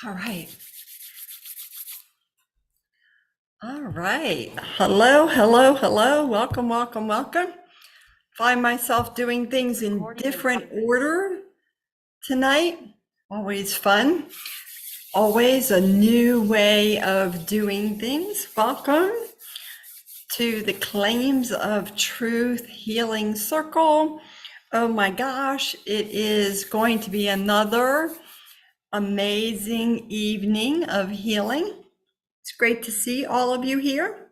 All right. All right. Hello, hello, hello. Welcome, welcome, welcome. Find myself doing things in different order tonight. Always fun. Always a new way of doing things. Welcome to the Claims of Truth Healing Circle. Oh my gosh, it is going to be another amazing evening of healing. It's great to see all of you here.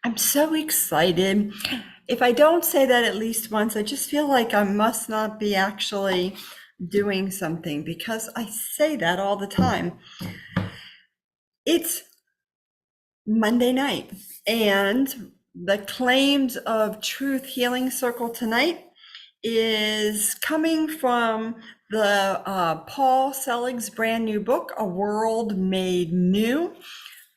I'm so excited. If I don't say that at least once, I just feel like I must not be actually doing something because I say that all the time. It's Monday night, and the Claims of Truth Healing Circle tonight is coming from the Paul Selig's brand new book, A World Made New.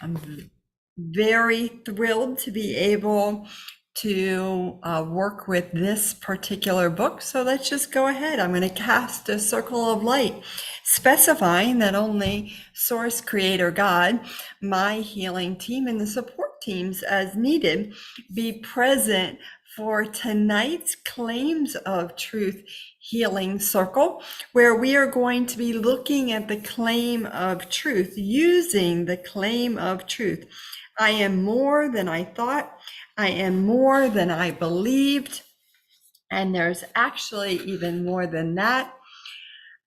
I'm very thrilled to be able to work with this particular book. So let's just go ahead. I'm going to cast a circle of light, specifying that only Source Creator God, my healing team, and the support teams as needed be present for tonight's Claims of Truth Healing Circle, where we are going to be looking at the claim of truth, using the claim of truth. I am more than I thought. I am more than I believed. And there's actually even more than that.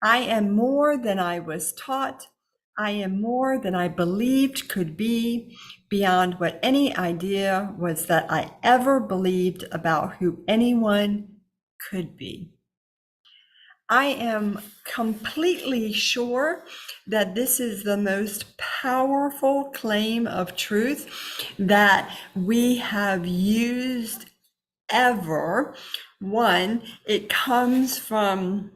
I am more than I was taught. I am more than I believed could be, beyond what any idea was that I ever believed about who anyone could be. I am completely sure that this is the most powerful claim of truth that we have used ever. One, it comes from,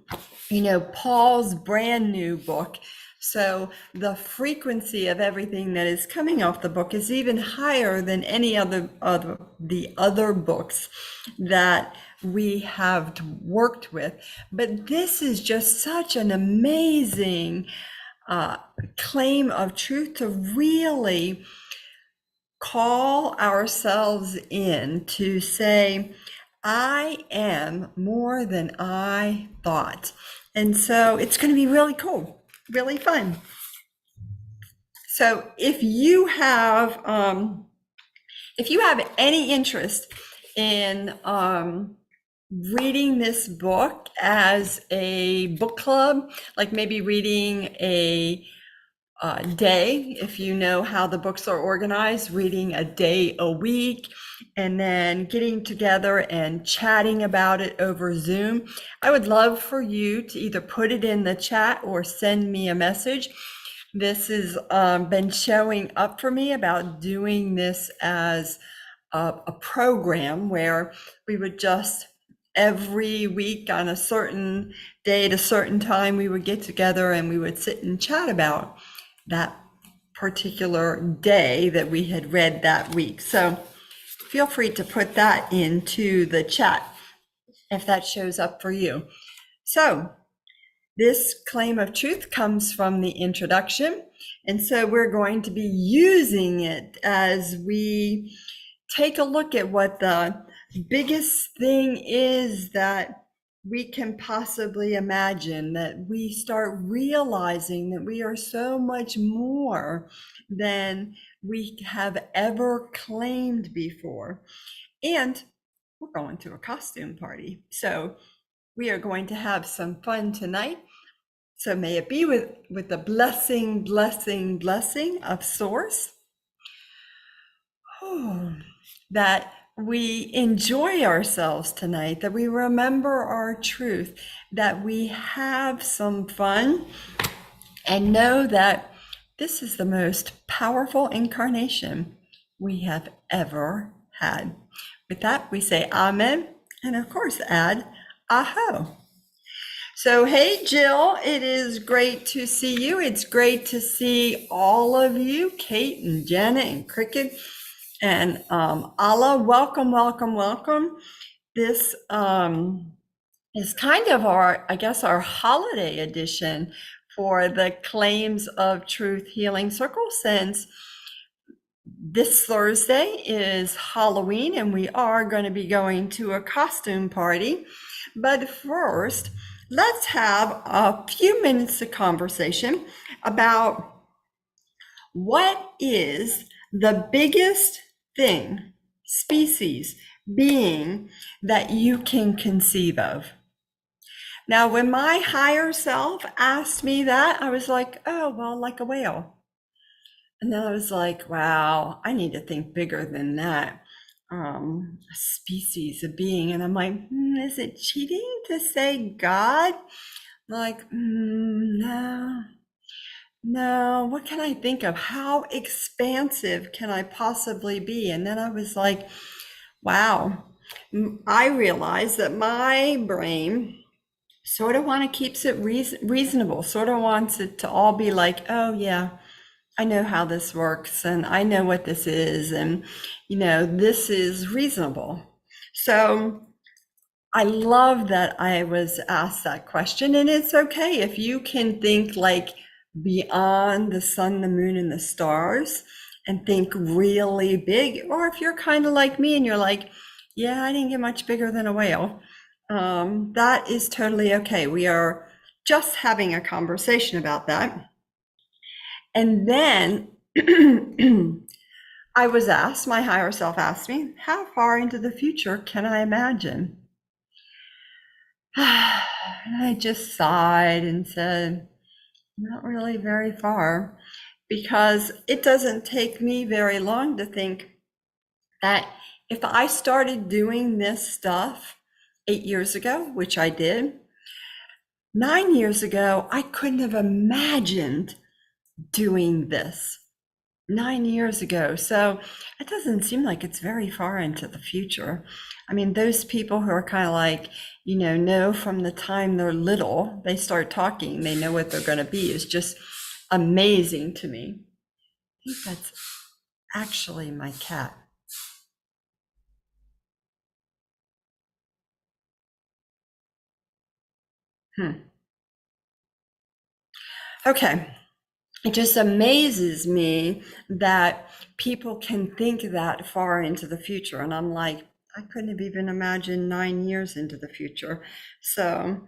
Paul's brand new book. So the frequency of everything that is coming off the book is even higher than any the other books that we have worked with. But this is just such an amazing claim of truth to really call ourselves in to say, I am more than I thought. And so it's going to be really cool, really fun. So if you have any interest in reading this book as a book club, like maybe reading a day, if you know how the books are organized, reading a day a week, and then getting together and chatting about it over Zoom, I would love for you to either put it in the chat or send me a message. This has been showing up for me about doing this as a program where we would just every week on a certain day at a certain time, we would get together and we would sit and chat about that particular day that we had read that week. So feel free to put that into the chat if that shows up for you. So this claim of truth comes from the introduction. And so we're going to be using it as we take a look at what the biggest thing is that we can possibly imagine, that we start realizing that we are so much more than we have ever claimed before. And we're going to a costume party. So we are going to have some fun tonight. So may it be with the blessing, blessing, blessing of Source. That we enjoy ourselves tonight, that we remember our truth, that we have some fun, and know that this is the most powerful incarnation we have ever had. With that, we say amen, and of course add aho. So, hey, Jill, it is great to see you. It's great to see all of you, Kate and Jenna and Cricket and Allah. Welcome, welcome, welcome. This is kind of our holiday edition for the Claims of Truth Healing Circle, since this Thursday is Halloween and we are going to be going to a costume party. But first, let's have a few minutes of conversation about what is the biggest thing, species, being that you can conceive of. Now, when my higher self asked me that, I was like, oh, well, like a whale. And then I was like, wow, I need to think bigger than that. A species, a being. And I'm like, is it cheating to say God? Like, no, no, what can I think of? How expansive can I possibly be? And then I was like, wow, I realized that my brain sort of keeps it reasonable, sort of wants it to all be like, oh yeah, I know how this works and I know what this is, and this is reasonable. So I love that I was asked that question, and it's okay if you can think like beyond the sun, the moon, and the stars and think really big, or if you're kind of like me and you're like, yeah, I didn't get much bigger than a whale. That is totally okay. We are just having a conversation about that. And then I was asked, my higher self asked me, how far into the future can I imagine? And I just sighed and said, not really very far, because it doesn't take me very long to think that if I started doing this stuff 8 years ago, which I did, 9 years ago, I couldn't have imagined doing this 9 years ago. So it doesn't seem like it's very far into the future. I mean, those people who are kind of like, know from the time they're little, they start talking, they know what they're going to be, is just amazing to me. I think that's actually my cat. Okay. It just amazes me that people can think that far into the future. And I'm like, I couldn't have even imagined 9 years into the future. So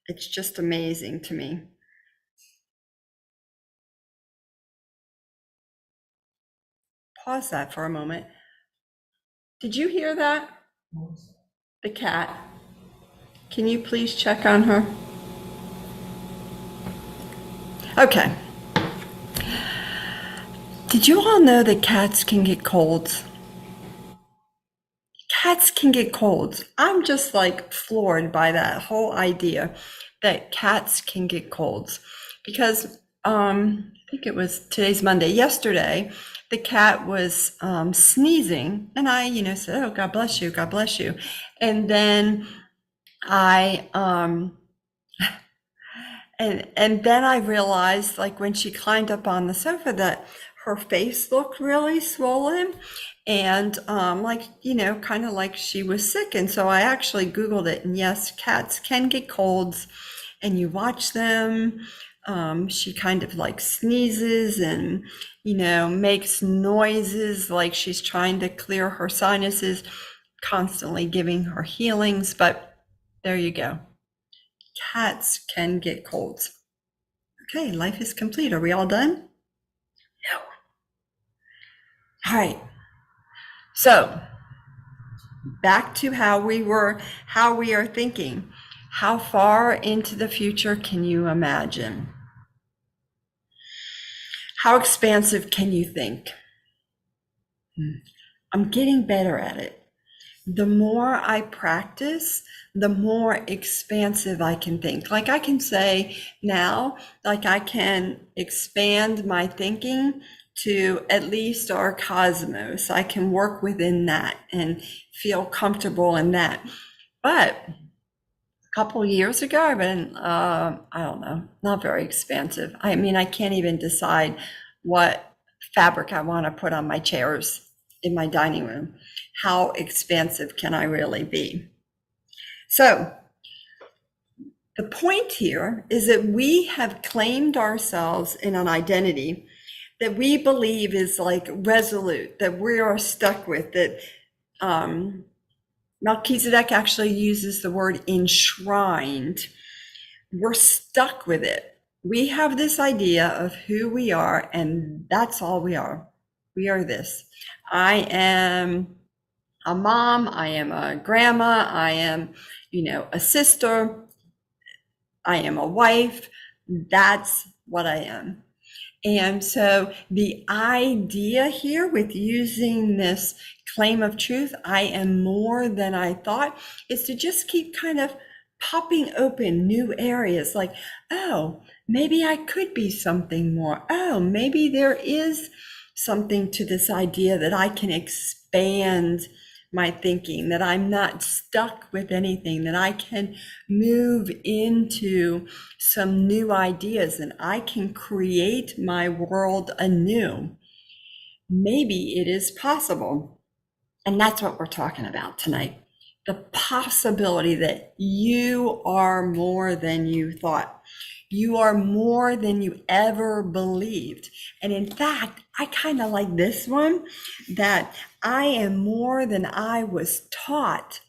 it's just amazing to me. Pause that for a moment. Did you hear that? The cat. Can you please check on her? Okay. Did you all know that cats can get colds? Cats can get colds. I'm just like floored by that whole idea that cats can get colds, because I think it was today's Monday. Yesterday, the cat was sneezing, and I, said, "Oh, God bless you, God bless you," and then I and then I realized, like when she climbed up on the sofa, that her face looked really swollen and kind of like she was sick. And so I actually Googled it, and yes, cats can get colds, and you watch them. She kind of like sneezes and makes noises like she's trying to clear her sinuses, constantly giving her healings. But there you go. Cats can get colds. Okay, life is complete. Are we all done? No. All right. So back to how we are thinking. How far into the future can you imagine? How expansive can you think? I'm getting better at it. The more I practice, the more expansive I can think. Like I can say now, like I can expand my thinking to at least our cosmos. I can work within that and feel comfortable in that. But a couple years ago, I've been, I don't know, not very expansive. I mean, I can't even decide what fabric I want to put on my chairs in my dining room. How expansive can I really be? So The point here is that we have claimed ourselves in an identity that we believe is like resolute, that we are stuck with, that Melchizedek actually uses the word enshrined. We're stuck with it. We have this idea of who we are, and that's all we are. We are this. I am a mom, I am a grandma, I am, a sister, I am a wife. That's what I am. And so the idea here with using this claim of truth, I am more than I thought, is to just keep kind of popping open new areas like, oh, maybe I could be something more. Oh, maybe there is something to this idea that I can expand my thinking, that I'm not stuck with anything, that I can move into some new ideas and I can create my world anew. Maybe it is possible. And that's what we're talking about tonight. The possibility that you are more than you thought. You are more than you ever believed. And in fact, I kind of like this one, that I am more than I was taught,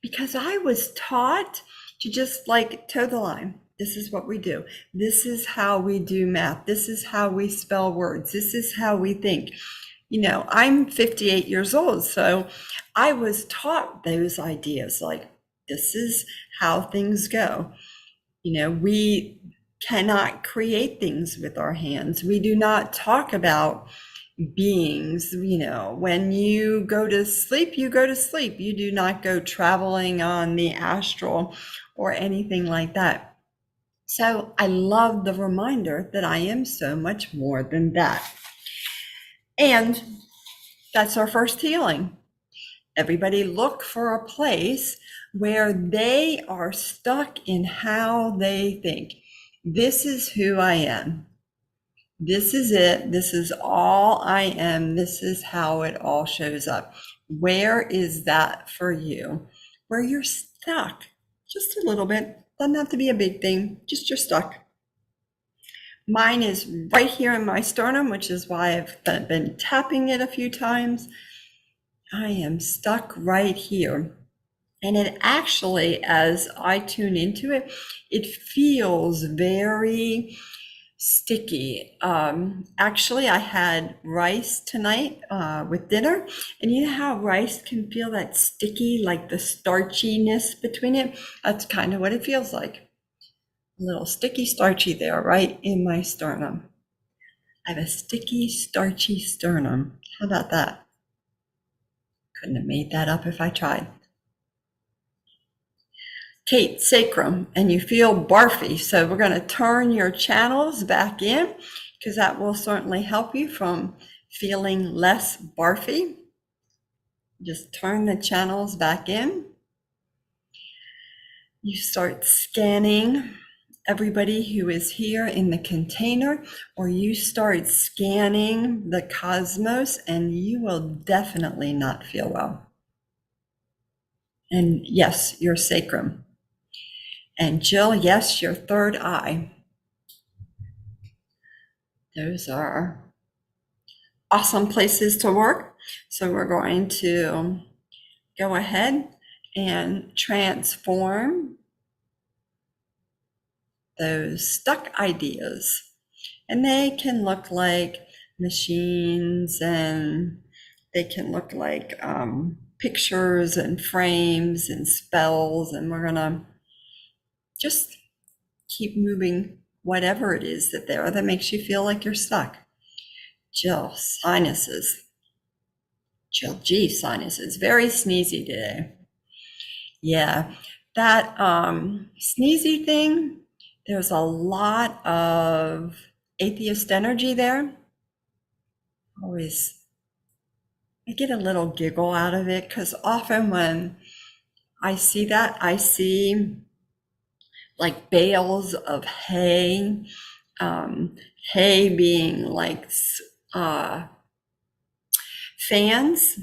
because I was taught to just like toe the line. This is what we do. This is how we do math. This is how we spell words. This is how we think. I'm 58 years old, so I was taught those ideas, like this is how things go. We cannot create things with our hands. We do not talk about beings. When you go to sleep, you go to sleep. You do not go traveling on the astral or anything like that. So I love the reminder that I am so much more than that. And that's our first healing. Everybody look for a place where they are stuck in how they think. This is who I am. This is it. This is all I am. This is how it all shows up. Where is that for you? Where you're stuck just a little bit. Doesn't have to be a big thing. Just you're stuck. Mine is right here in my sternum, which is why I've been tapping it a few times. I am stuck right here. And it actually, as I tune into it, it feels very sticky. Actually, I had rice tonight with dinner, and you know how rice can feel that sticky, like the starchiness between it? That's kind of what it feels like. A little sticky, starchy there, right in my sternum. I have a sticky, starchy sternum. How about that? Couldn't have made that up if I tried. Kate, sacrum, and you feel barfy. So we're going to turn your channels back in, because that will certainly help you from feeling less barfy. Just turn the channels back in. You start scanning everybody who is here in the container, or you start scanning the cosmos, and you will definitely not feel well. And yes, your sacrum. And Jill, yes, your third eye. Those are awesome places to work. So we're going to go ahead and transform those stuck ideas. And they can look like machines, and they can look like pictures and frames and spells. And we're going to just keep moving whatever it is that makes you feel like you're stuck. Jill, sinuses. Jill G, sinuses. Very sneezy today. Yeah, that sneezy thing, there's a lot of atheist energy there. I get a little giggle out of it, because often when I see that, I see like bales of hay, hay being like fans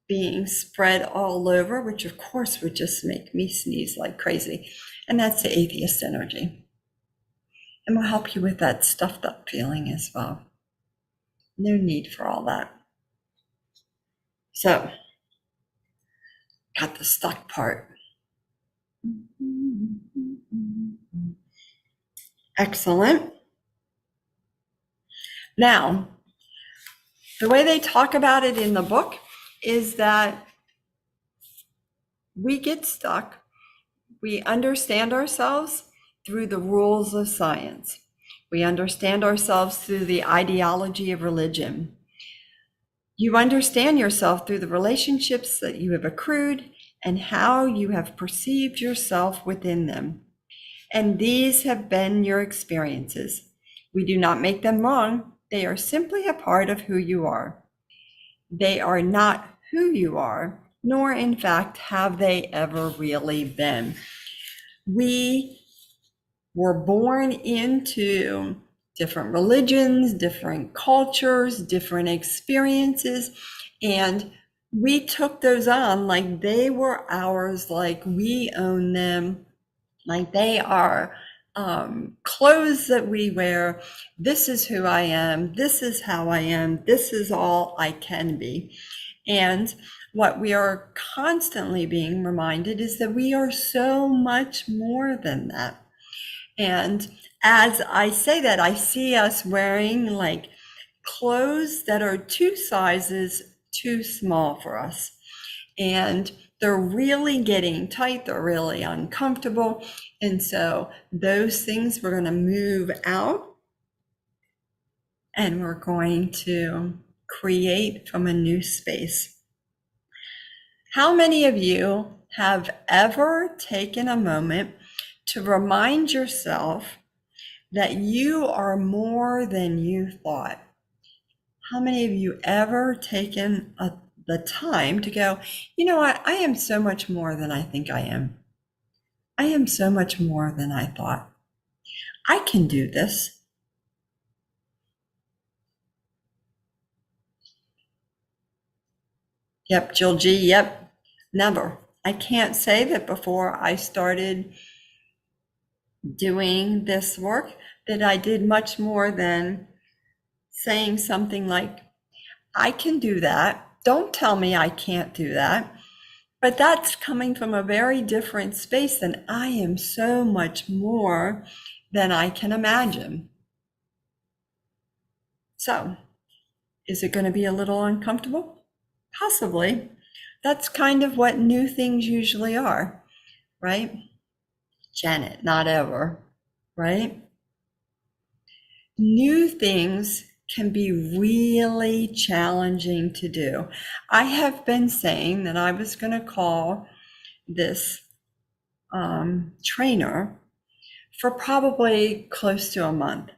being spread all over, which of course would just make me sneeze like crazy. And that's the atheist energy. And we'll help you with that stuffed up feeling as well. No need for all that. So, got the stuck part. Excellent. Now, the way they talk about it in the book is that we get stuck. We understand ourselves through the rules of science. We understand ourselves through the ideology of religion. You understand yourself through the relationships that you have accrued and how you have perceived yourself within them. And these have been your experiences. We do not make them wrong. They are simply a part of who you are. They are not who you are, nor in fact have they ever really been. We were born into different religions, different cultures, different experiences, and we took those on like they were ours, like we own them, like they are clothes that we wear. This is who I am. This is how I am. This is all I can be. And what we are constantly being reminded is that we are so much more than that. And as I say that, I see us wearing like clothes that are 2 sizes too small for us. And they're really getting tight, they're really uncomfortable. And so those things we're going to move out and we're going to create from a new space. How many of you have ever taken a moment to remind yourself that you are more than you thought? How many of you ever taken the time to go, you know what, I am so much more than I think I am. I am so much more than I thought. I can do this. Yep, Jill G, yep, never. I can't say that before I started doing this work that I did much more than saying something like, I can do that. Don't tell me I can't do that. But that's coming from a very different space than I am so much more than I can imagine. So, is it going to be a little uncomfortable? Possibly. That's kind of what new things usually are, right? Janet, not ever, right? New things can be really challenging to do. I have been saying that I was going to call this trainer for probably close to a month.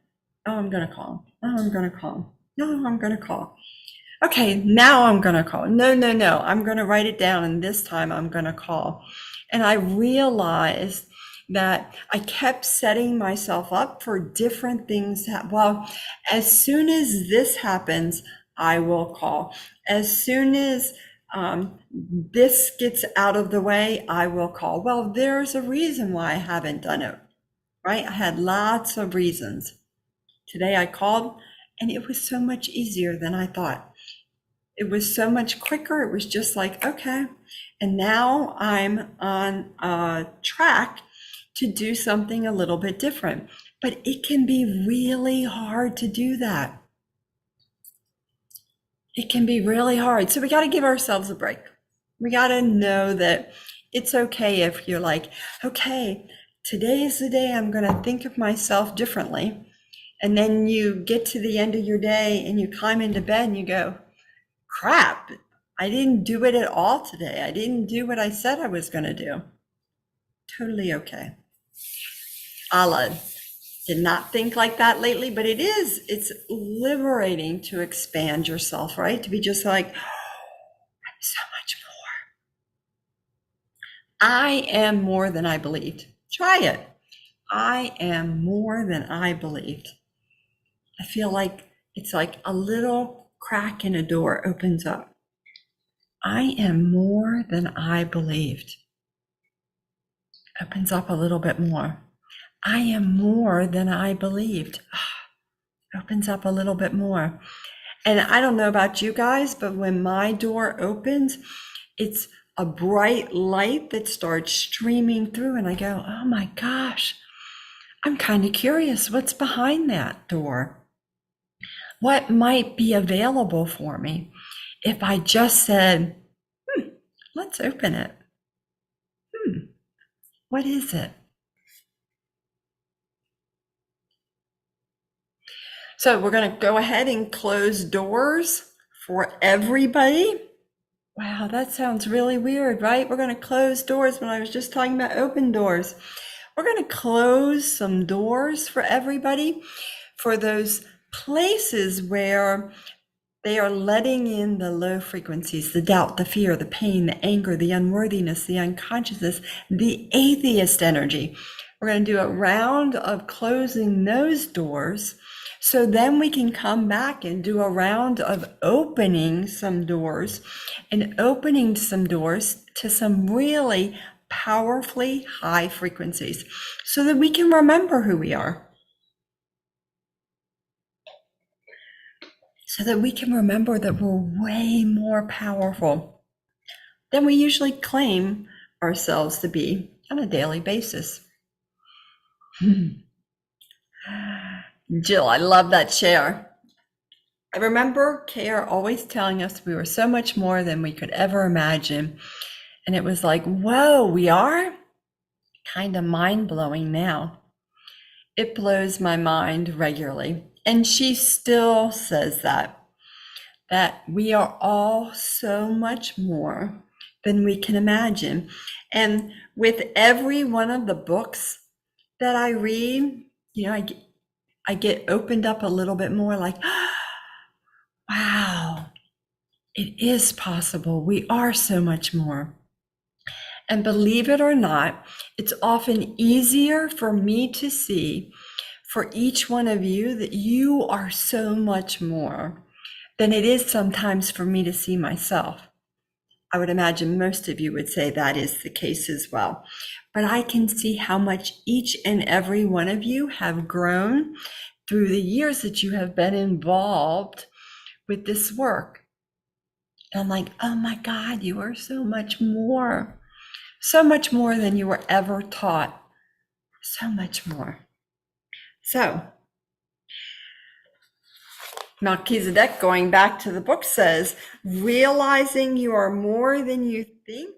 Oh, I'm going to call. Oh, I'm going to call. No, I'm going to call. Okay, now I'm going to call. No, I'm going to write it down, and this time I'm going to call. And I realized that I kept setting myself up for different things. Well, as soon as this happens, I will call. As soon as this gets out of the way, I will call. Well, there's a reason why I haven't done it, right? I had lots of reasons. Today I called, and it was so much easier than I thought. It was so much quicker. It was just like, okay. And now I'm on a track to do something a little bit different. But it can be really hard to do that. It can be really hard. So we got to give ourselves a break. We got to know that it's okay if you're like, okay, today is the day I'm going to think of myself differently. And then you get to the end of your day and you climb into bed and you go, crap, I didn't do it at all today. I didn't do what I said I was going to do. Totally okay. Allah did not think like that lately, but it's liberating to expand yourself, right? To be just like, oh, I'm so much more. I am more than I believed. Try it. I am more than I believed. I feel like it's like a little crack in a door opens up. I am more than I believed. Opens up a little bit more. I am more than I believed. Opens up a little bit more. And I don't know about you guys, but when my door opens, it's a bright light that starts streaming through, and I go, oh my gosh, I'm kind of curious what's behind that door. What might be available for me if I just said, let's open it. What is it? So we're going to go ahead and close doors for everybody. Wow, that sounds really weird, right? We're going to close doors when I was just talking about open doors. We're going to close some doors for everybody for those places where they are letting in the low frequencies, the doubt, the fear, the pain, the anger, the unworthiness, the unconsciousness, the atheist energy. We're going to do a round of closing those doors. So then we can come back and do a round of opening some doors and opening some doors to some really powerfully high frequencies so that we can remember who we are. So that we can remember that we're way more powerful than we usually claim ourselves to be on a daily basis. Jill, I love that share. I remember Kara always telling us we were so much more than we could ever imagine. And it was like, whoa, we are? Kind of mind-blowing now. It blows my mind regularly. And she still says that we are all so much more than we can imagine. And with every one of the books that I read, I get opened up a little bit more like, wow, it is possible. We are so much more. And believe it or not, it's often easier for me to see for each one of you that you are so much more than it is sometimes for me to see myself. I would imagine most of you would say that is the case as well. But I can see how much each and every one of you have grown through the years that you have been involved with this work. And I'm like, oh my God, you are so much more than you were ever taught. So much more. So, Melchizedek, going back to the book, says, realizing you are more than you think,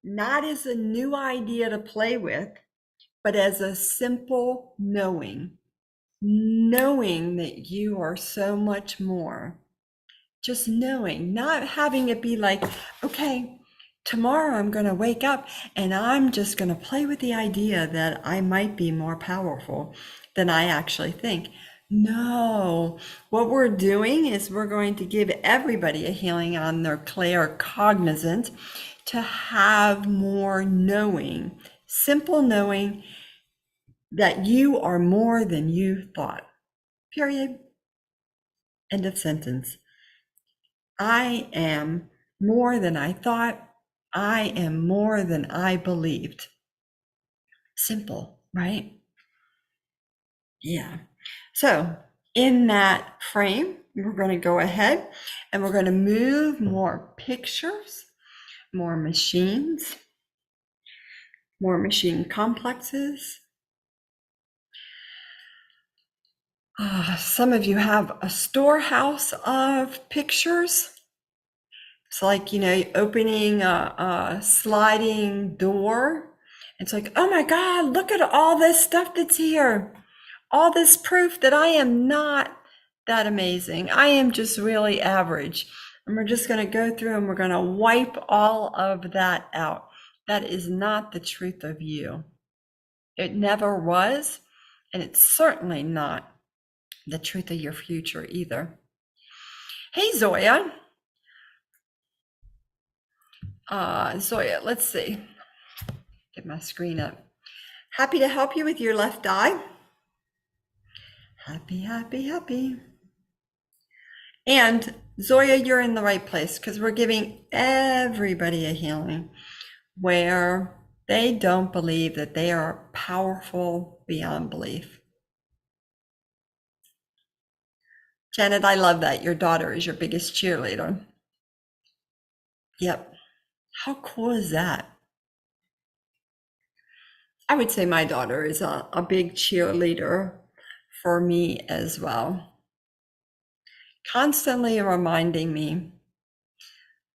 not as a new idea to play with, but as a simple knowing that you are so much more. Just knowing, not having it be like, okay, tomorrow I'm going to wake up and I'm just going to play with the idea that I might be more powerful than I actually think. No, what we're doing is we're going to give everybody a healing on their claircognizant to have more knowing, simple knowing that you are more than you thought. Period. End of sentence. I am more than I thought. I am more than I believed. Simple, right? Yeah. So in that frame, we're going to go ahead and we're going to move more pictures, more machines, more machine complexes. Some of you have a storehouse of pictures. It's like, opening a sliding door. It's like, oh my God, look at all this stuff that's here. All this proof that I am not that amazing. I am just really average. And we're just going to go through and we're going to wipe all of that out. That is not the truth of you. It never was. And it's certainly not the truth of your future either. Hey, Zoya. Zoya, let's see. Get my screen up. Happy to help you with your left eye. Happy, happy, happy. And Zoya, you're in the right place because we're giving everybody a healing where they don't believe that they are powerful beyond belief. Janet, I love that. Your daughter is your biggest cheerleader. Yep. How cool is that? I would say my daughter is a big cheerleader for me as well. Constantly reminding me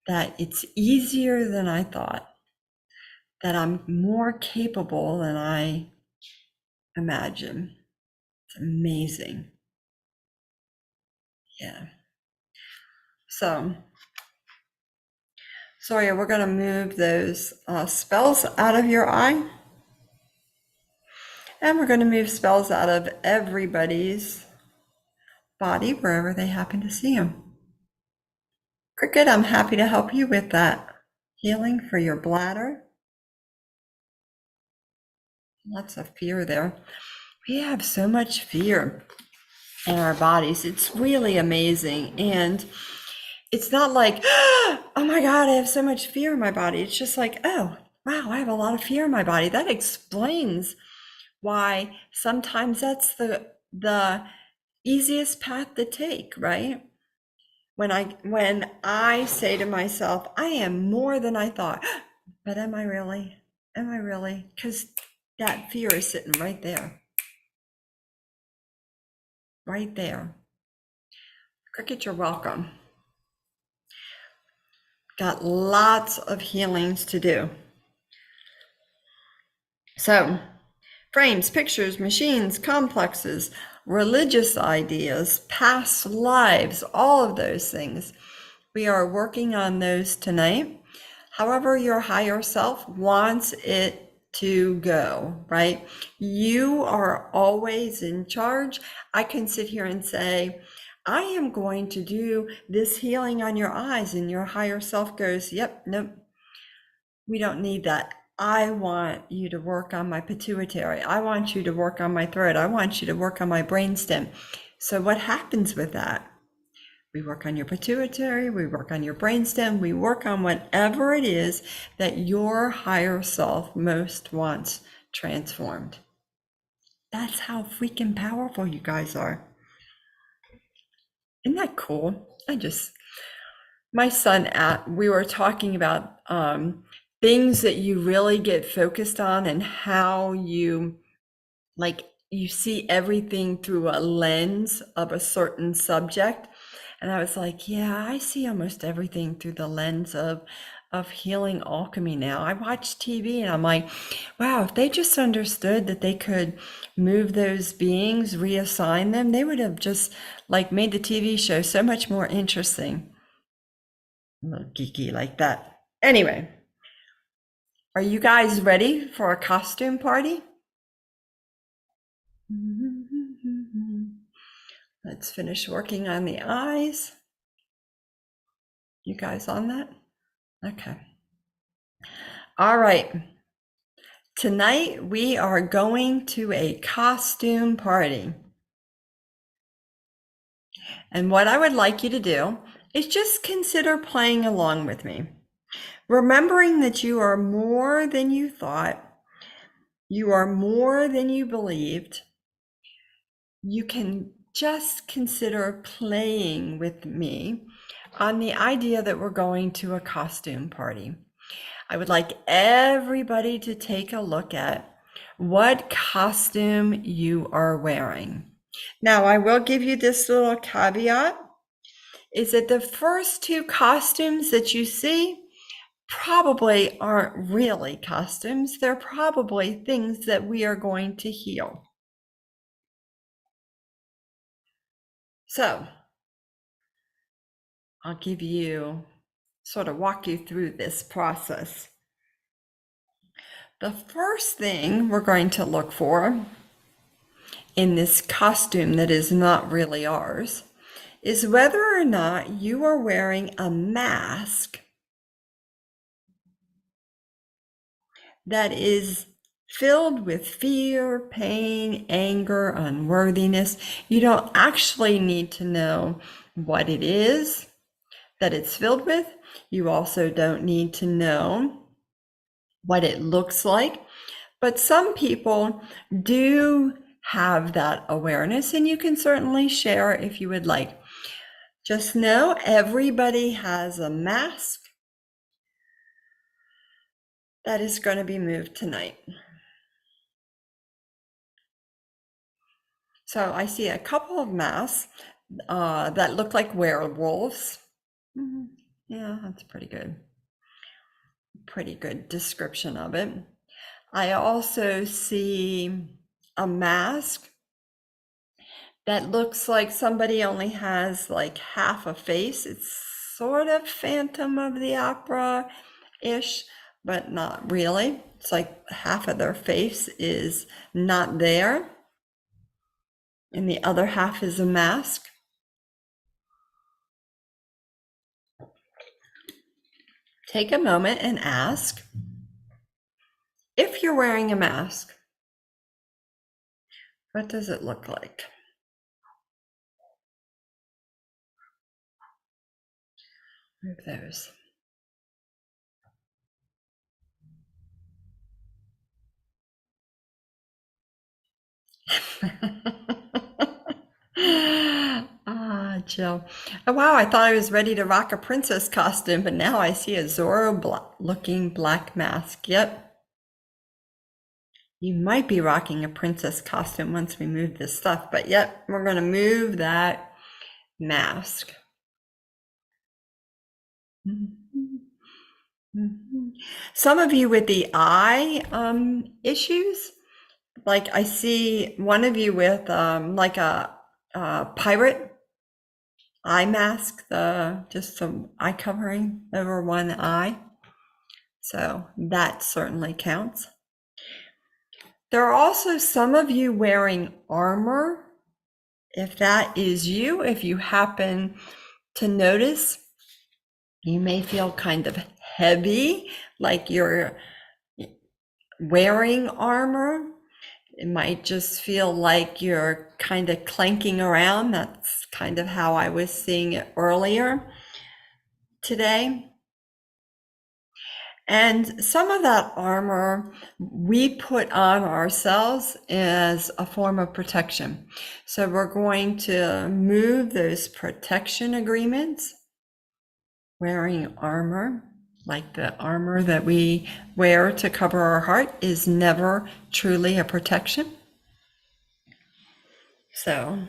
that it's easier than I thought, that I'm more capable than I imagine. It's amazing. Yeah. So, sorry, we're going to move those spells out of your eye. And we're going to move spells out of everybody's body wherever they happen to see them. Cricket, I'm happy to help you with that healing for your bladder. Lots of fear there. We have so much fear in our bodies. It's really amazing. And it's not like, oh my God, I have so much fear in my body. It's just like, oh, wow, I have a lot of fear in my body. That explains why sometimes that's the easiest path to take, right? When I say to myself, I am more than I thought, but am I really? Am I really? Because that fear is sitting right there. Right there. Cricket, you're welcome. Got lots of healings to do. So, frames, pictures, machines, complexes, religious ideas, past lives, all of those things. We are working on those tonight. However, your higher self wants it to go, right? You are always in charge. I can sit here and say, I am going to do this healing on your eyes, and your higher self goes, yep, nope, we don't need that. I want you to work on my pituitary. I want you to work on my throat. I want you to work on my brainstem. So what happens with that? We work on your pituitary, we work on your brainstem, we work on whatever it is that your higher self most wants transformed. That's how freaking powerful you guys are. Isn't that cool? My son, we were talking about things that you really get focused on and how you see everything through a lens of a certain subject. And I was like, yeah, I see almost everything through the lens of healing alchemy now. I watch TV and I'm like, wow, if they just understood that they could move those beings, reassign them, they would have just made the TV show so much more interesting. A little geeky like that. Anyway, are you guys ready for a costume party? Let's finish working on the eyes. You guys on that? Okay. All right. Tonight we are going to a costume party. And what I would like you to do is just consider playing along with me. Remembering that you are more than you thought, you are more than you believed. You can just consider playing with me on the idea that we're going to a costume party. I would like everybody to take a look at what costume you are wearing. Now, I will give you this little caveat, is that the first two costumes that you see probably aren't really costumes. They're probably things that we are going to heal. So, I'll walk you through this process. The first thing we're going to look for in this costume that is not really ours is whether or not you are wearing a mask that is filled with fear, pain, anger, unworthiness. You don't actually need to know what it is that it's filled with. You also don't need to know what it looks like. But some people do have that awareness, and you can certainly share if you would like. Just know everybody has a mask that is going to be moved tonight. So I see a couple of masks that look like werewolves. Yeah, that's pretty good. Pretty good description of it. I also see a mask that looks like somebody only has like half a face. It's sort of Phantom of the Opera-ish, but not really. It's like half of their face is not there, and the other half is a mask. Take a moment and ask, if you're wearing a mask, what does it look like? Move those. Jill. Oh, wow, I thought I was ready to rock a princess costume, but now I see a Zorro looking black mask. Yep. You might be rocking a princess costume once we move this stuff, but yep, we're going to move that mask. Some of you with the eye issues, like I see one of you with like a pirate eye mask, just some eye covering over one eye. So that certainly counts. There are also some of you wearing armor. If that is you, if you happen to notice, you may feel kind of heavy, like you're wearing armor. It might just feel like you're kind of clanking around. That's kind of how I was seeing it earlier today. And some of that armor we put on ourselves as a form of protection. So we're going to move those protection agreements. Wearing armor, like the armor that we wear to cover our heart, is never truly a protection. So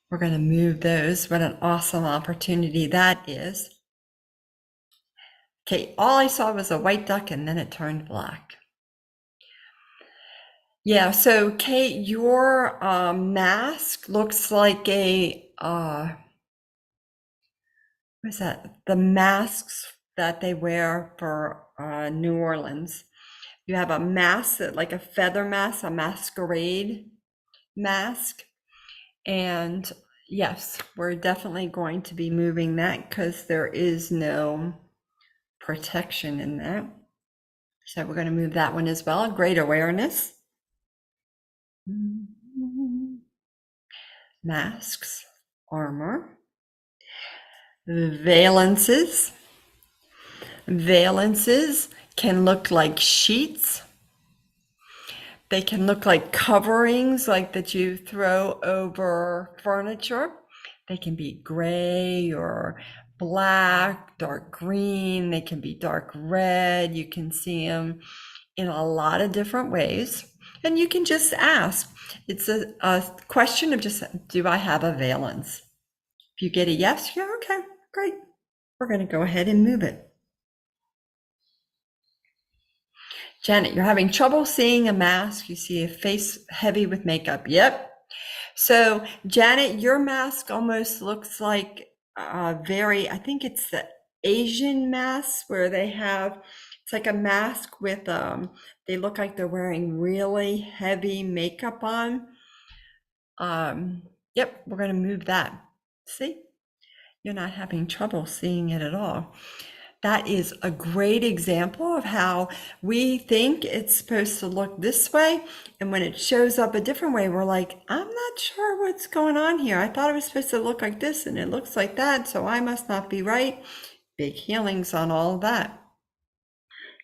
we're going to move those. What an awesome opportunity that is. Okay, all I saw was a white duck and then it turned black. Yeah, so Kate, your mask looks like a, what is that? The masks that they wear for New Orleans. You have a mask, that, like a feather mask, a masquerade mask. And yes, we're definitely going to be moving that because there is no protection in that. So we're going to move that one as well. Great awareness. Masks, armor, valences. Valences can look like sheets. They can look like coverings, like that you throw over furniture. They can be gray or black, dark green. They can be dark red. You can see them in a lot of different ways. And you can just ask. It's a question of just, do I have a valence? If you get a yes, yeah, okay, great. We're going to go ahead and move it. Janet, you're having trouble seeing a mask. You see a face heavy with makeup. Yep. So Janet, your mask almost looks like I think it's the Asian mask where they have, it's like a mask with, they look like they're wearing really heavy makeup on. Yep, we're going to move that. See, you're not having trouble seeing it at all. that is a great example of how we think it's supposed to look this way. And when it shows up a different way, we're like, I'm not sure what's going on here. I thought it was supposed to look like this and it looks like that, so I must not be right. Big healings on all of that.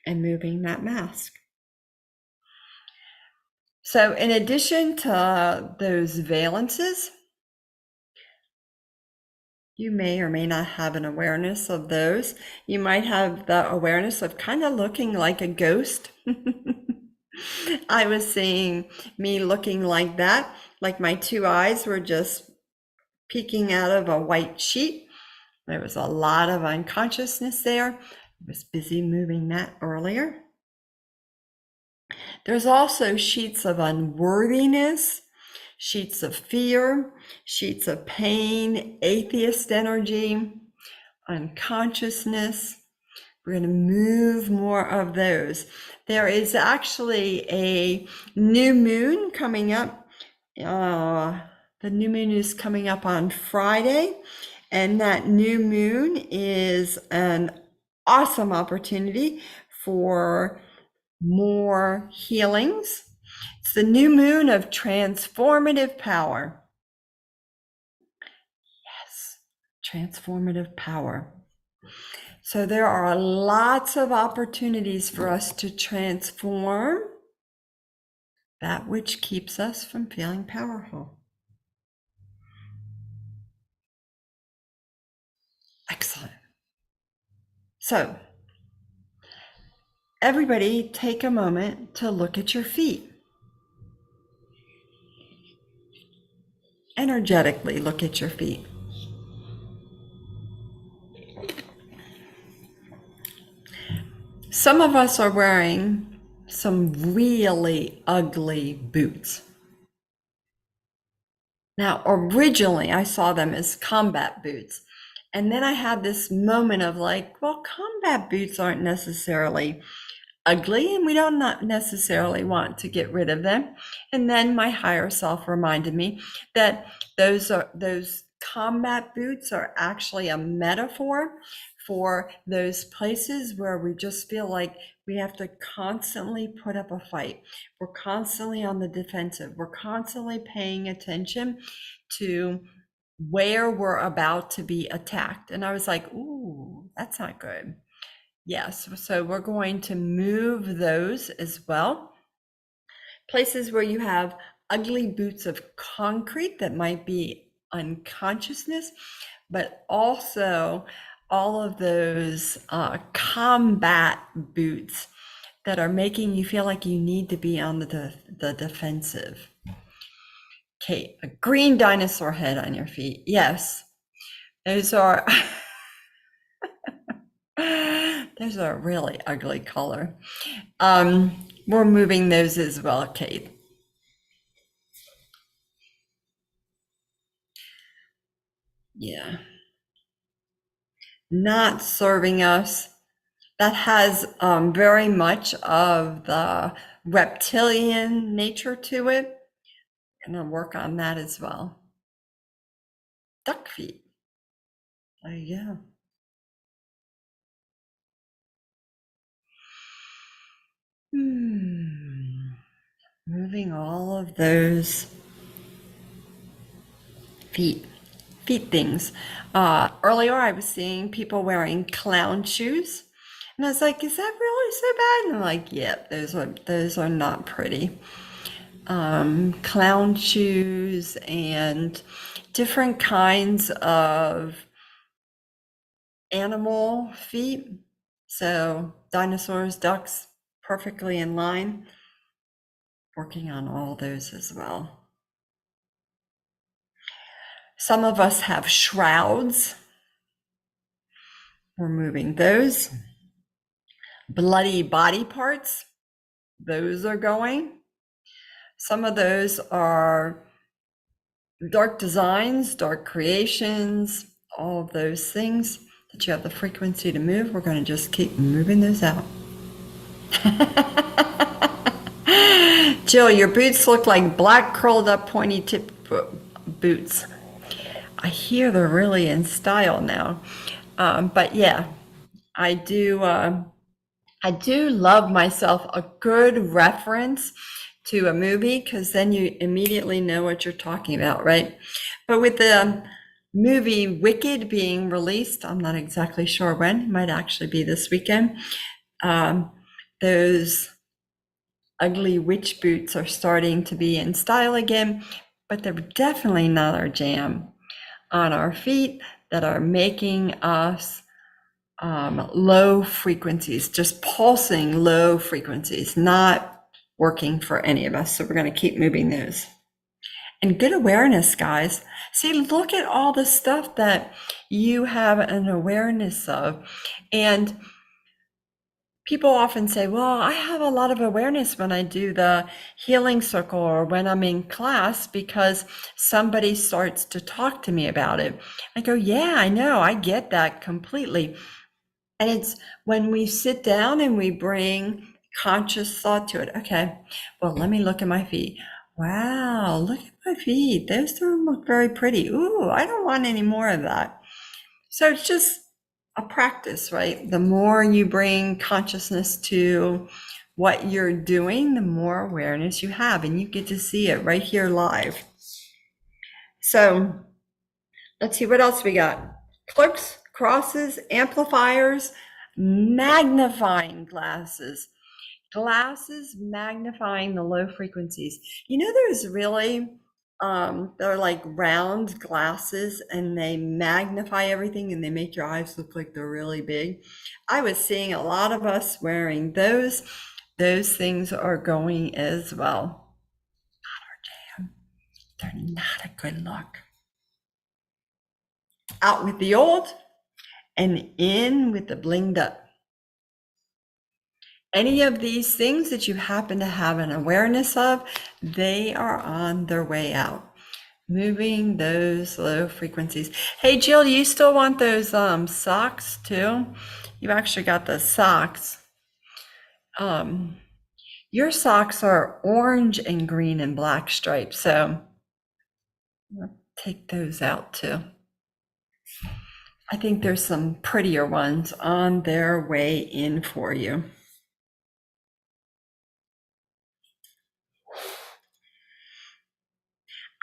And moving that mask. So in addition to those valences, you may or may not have an awareness of those. You might have the awareness of kind of looking like a ghost. I was seeing me looking like that, like my two eyes were just peeking out of a white sheet. There was a lot of unconsciousness there. I was busy moving that earlier. There's also sheets of unworthiness, sheets of fear, sheets of pain, atheist energy, unconsciousness. We're going to move more of those. There is actually a new moon coming up. The new moon is coming up on Friday, and that new moon is an awesome opportunity for more healings. It's the new moon of transformative power. Yes, transformative power. So there are lots of opportunities for us to transform that which keeps us from feeling powerful. Excellent. So everybody take a moment to look at your feet. Energetically look at your feet. Some of us are wearing some really ugly boots. Now, originally I saw them as combat boots. And then I had this moment of like, well, combat boots aren't necessarily ugly and we don't not necessarily want to get rid of them. And then my higher self reminded me that those combat boots are actually a metaphor for those places where we just feel like we have to constantly put up a fight. We're constantly on the defensive. We're constantly paying attention to where we're about to be attacked. And I was like, ooh, that's not good. Yes, so we're going to move those as well. Places where you have ugly boots of concrete that might be unconsciousness, but also all of those combat boots that are making you feel like you need to be on the defensive. Okay, a green dinosaur head on your feet. Yes, those are those are a really ugly color. We're moving those as well, Kate. Yeah. Not serving us. That has very much of the reptilian nature to it. Gonna work on that as well. Duck feet. There you go. Moving all of those feet things. Earlier I was seeing people wearing clown shoes. And I was like, is that really so bad? And I'm like, yep, those are not pretty. Clown shoes and different kinds of animal feet. So dinosaurs, ducks, perfectly in line. Working on all those as well. Some of us have shrouds. We're moving those. Bloody body parts, those are going. Some of those are dark designs, dark creations, all of those things that you have the frequency to move. We're going to just keep moving those out. Jill, your boots look like black curled up pointy tip boots. I hear they're really in style now. But yeah, I do love myself a good reference to a movie because then you immediately know what you're talking about, right? But with the movie Wicked being released, I'm not exactly sure when, it might actually be this weekend. Those ugly witch boots are starting to be in style again, but they're definitely not our jam on our feet that are making us low frequencies, just pulsing low frequencies, not working for any of us. So we're going to keep moving those. And good awareness, guys. See, look at all the stuff that you have an awareness of. And people often say, well, I have a lot of awareness when I do the healing circle or when I'm in class because somebody starts to talk to me about it. I go, yeah, I know, I get that completely. And it's when we sit down and we bring conscious thought to it. Okay, well, let me look at my feet. Wow, look at my feet. Those don't look very pretty. Ooh, I don't want any more of that. So it's just a practice, right? The more you bring consciousness to what you're doing, the more awareness you have, and you get to see it right here live. So let's see what else we got. Clerks, crosses, amplifiers, magnifying glasses. Glasses magnifying the low frequencies. You know, there's really, they're like round glasses and they magnify everything and they make your eyes look like they're really big. I was seeing a lot of us wearing those. Those things are going as well. Not our jam. They're not a good look. Out with the old and in with the blinged up. Any of these things that you happen to have an awareness of, they are on their way out. Moving those low frequencies. Hey, Jill, do you still want those socks too? You actually got the socks. Your socks are orange and green and black stripes, so I'll take those out too. I think there's some prettier ones on their way in for you.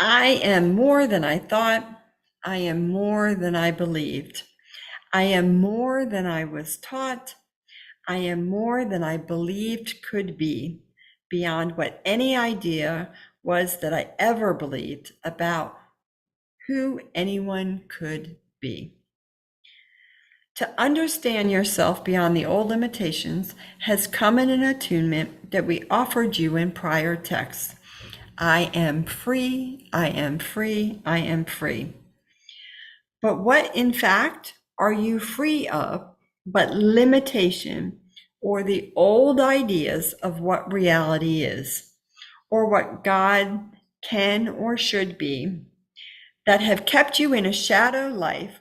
I am more than I thought. I am more than I believed. I am more than I was taught. I am more than I believed could be, beyond what any idea was that I ever believed about who anyone could be. To understand yourself beyond the old limitations has come in an attunement that we offered you in prior texts. I am free, I am free, I am free. But what, in fact, are you free of but limitation or the old ideas of what reality is or what God can or should be that have kept you in a shadow life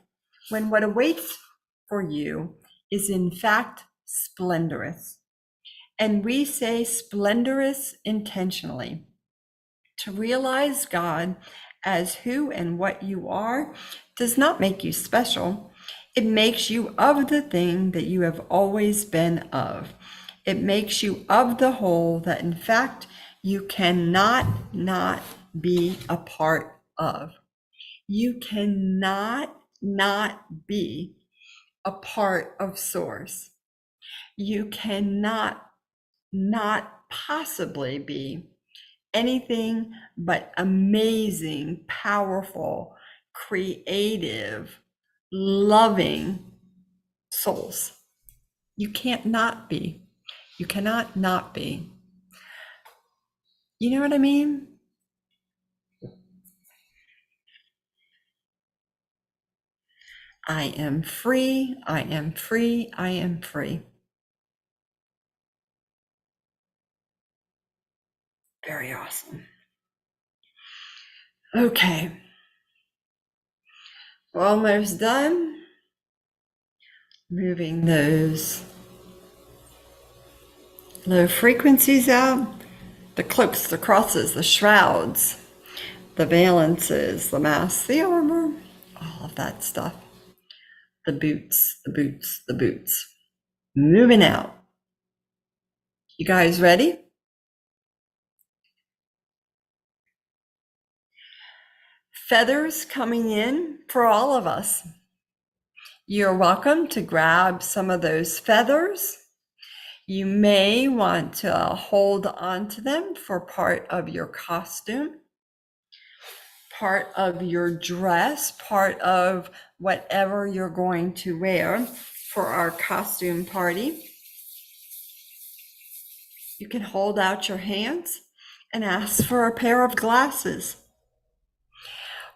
when what awaits for you is in fact splendorous? And we say splendorous intentionally. To realize God as who and what you are does not make you special. It makes you of the thing that you have always been of. It makes you of the whole that in fact you cannot not be a part of. You cannot not be a part of Source. You cannot not possibly be anything but amazing, powerful, creative, loving souls. You can't not be. You cannot not be. You know what I mean? I am free. I am free. I am free. Very awesome. Okay. We're almost done. Moving those low frequencies out. The cloaks, the crosses, the shrouds, the valances, the masks, the armor, all of that stuff. The boots, the boots, the boots. moving out. You guys ready? Feathers coming in for all of us. You're welcome to grab some of those feathers. You may want to hold on to them for part of your costume, part of your dress, part of whatever you're going to wear for our costume party. You can hold out your hands and ask for a pair of glasses.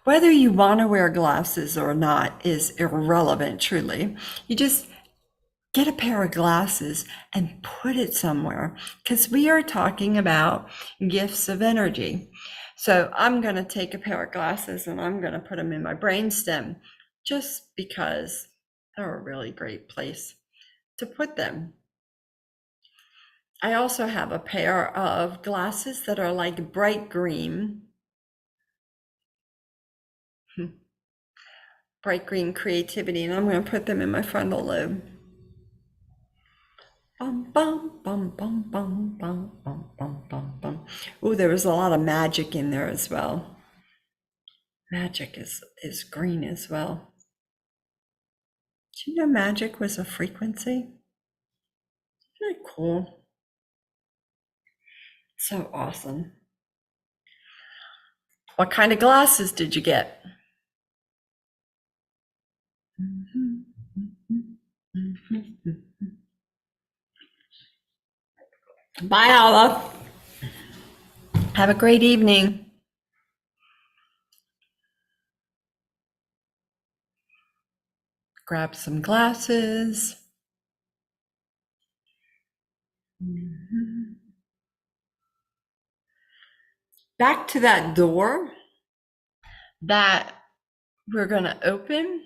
Whether you want to wear glasses or not is irrelevant, truly. You just get a pair of glasses and put it somewhere, because we are talking about gifts of energy. So I'm going to take a pair of glasses and I'm going to put them in my brainstem, just because they're a really great place to put them. I also have a pair of glasses that are like bright green. Bright green creativity, and I'm going to put them in my frontal lobe. Bum, bum, bum, bum, bum, bum, bum, bum, bum, bum. Oh, there was a lot of magic in there as well. Magic is green as well. Do you know magic was a frequency? Isn't that cool? So awesome. What kind of glasses did you get? Bye, Alva. Have a great evening. Grab some glasses. Back to that door that we're going to open.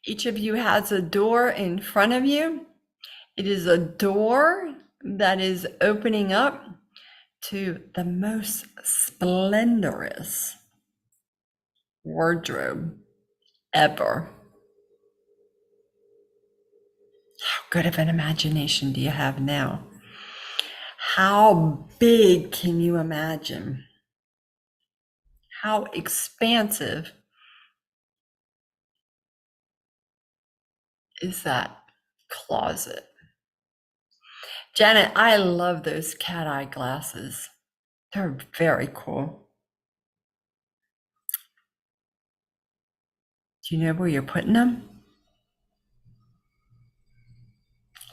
Each of you has a door in front of you. It is a door that is opening up to the most splendorous wardrobe ever. How good of an imagination do you have now? How big can you imagine? How expansive is that closet? Janet, I love those cat eye glasses. They're very cool. Do you know where you're putting them?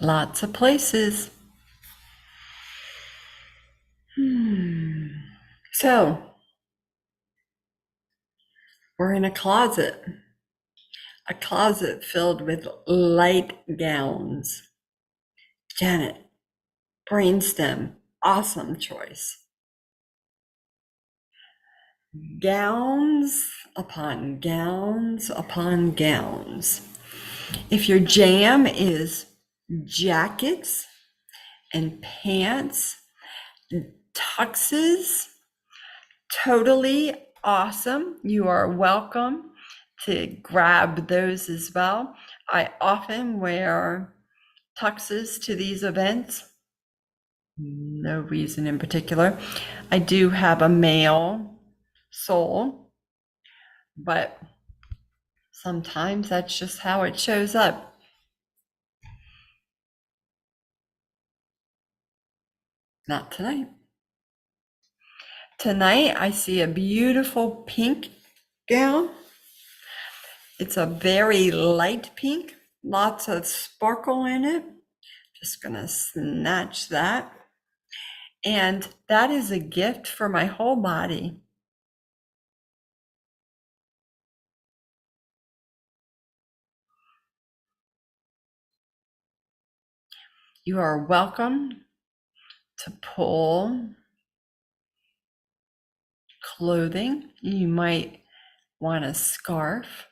Lots of places. So, we're in a closet filled with light gowns. Janet, brainstem, awesome choice. Gowns upon gowns upon gowns. If your jam is jackets and pants, tuxes, totally awesome. You are welcome to grab those as well. I often wear tuxes to these events. No reason in particular. I do have a male soul, but sometimes that's just how it shows up. Not tonight. Tonight I see a beautiful pink gown. It's a very light pink, lots of sparkle in it. Just gonna snatch that. And that is a gift for my whole body. You are welcome to pull clothing. You might want a scarf.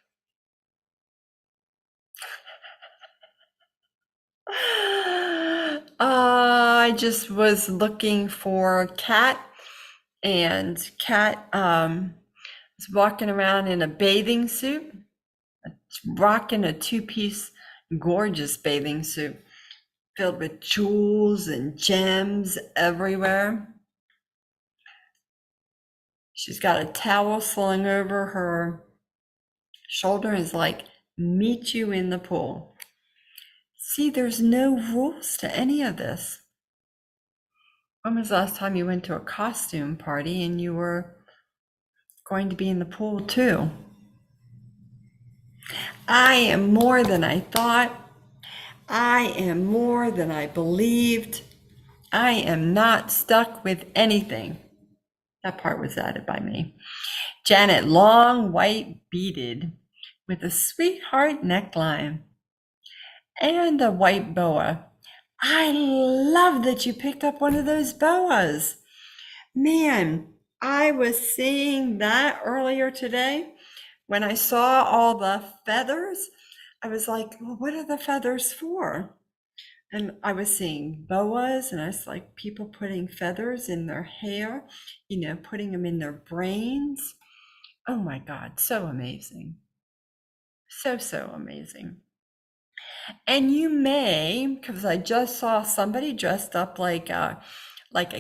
I just was looking for Cat, and Cat was walking around in a bathing suit, rocking a two-piece gorgeous bathing suit filled with jewels and gems everywhere. She's got a towel slung over her shoulder and is like, meet you in the pool. See, there's no rules to any of this. When was the last time you went to a costume party and you were going to be in the pool too? I am more than I thought. I am more than I believed. I am not stuck with anything. That part was added by me. Janet, long white beaded with a sweetheart neckline and a white boa. I love that you picked up one of those boas. Man, I was seeing that earlier today. When I saw all the feathers, I was like, well, what are the feathers for? And I was seeing boas, and I was like, people putting feathers in their hair, putting them in their brains. Oh my God, so amazing. So amazing. And you may, because I just saw somebody dressed up like a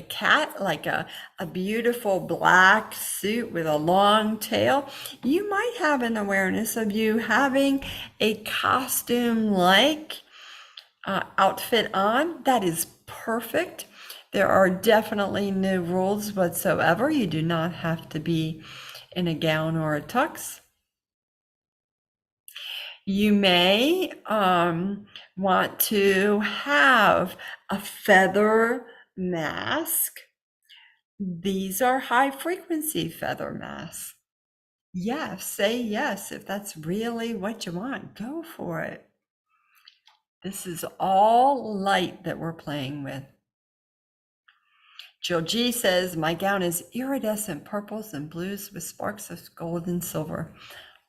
cat, like a beautiful black suit with a long tail. You might have an awareness of you having a costume like outfit on. That is perfect. There are definitely no rules whatsoever. You do not have to be in a gown or a tux. You may want to have a feather mask. These are high frequency feather masks. Yes, say yes if that's really what you want. Go for it. This is all light that we're playing with. Jill G says, my gown is iridescent purples and blues with sparks of gold and silver.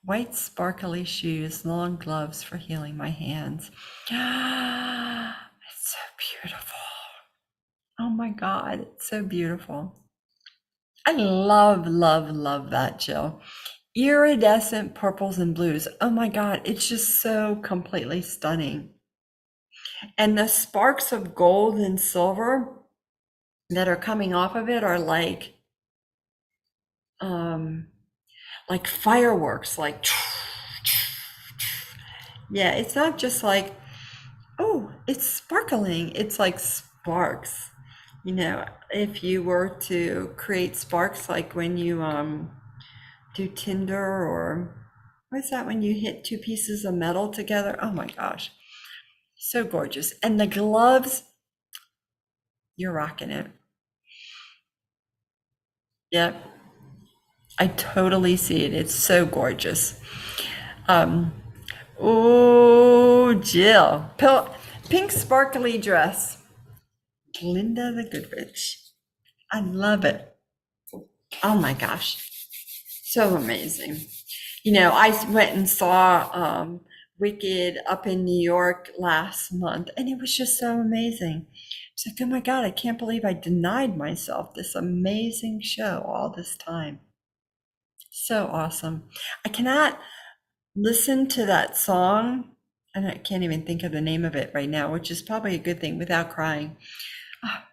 White sparkly shoes, long gloves for healing my hands. It's so beautiful. Oh my God, it's so beautiful. I love, love, love that, Jill. Iridescent purples and blues. Oh my God, it's just so completely stunning. And the sparks of gold and silver that are coming off of it are like fireworks, like yeah, it's not just like, oh, it's sparkling. It's like sparks. If you were to create sparks, like when you do tinder, or what's that when you hit two pieces of metal together? Oh my gosh, so gorgeous. And the gloves, you're rocking it. Yep, I totally see it. It's so gorgeous. Oh, Jill, pink sparkly dress. Linda the Goodrich. I love it. Oh my gosh, so amazing. I went and saw Wicked up in New York last month, and it was just so amazing. It's like, oh my God, I can't believe I denied myself this amazing show all this time. So awesome. I cannot listen to that song, and I can't even think of the name of it right now, which is probably a good thing, without crying. Ah,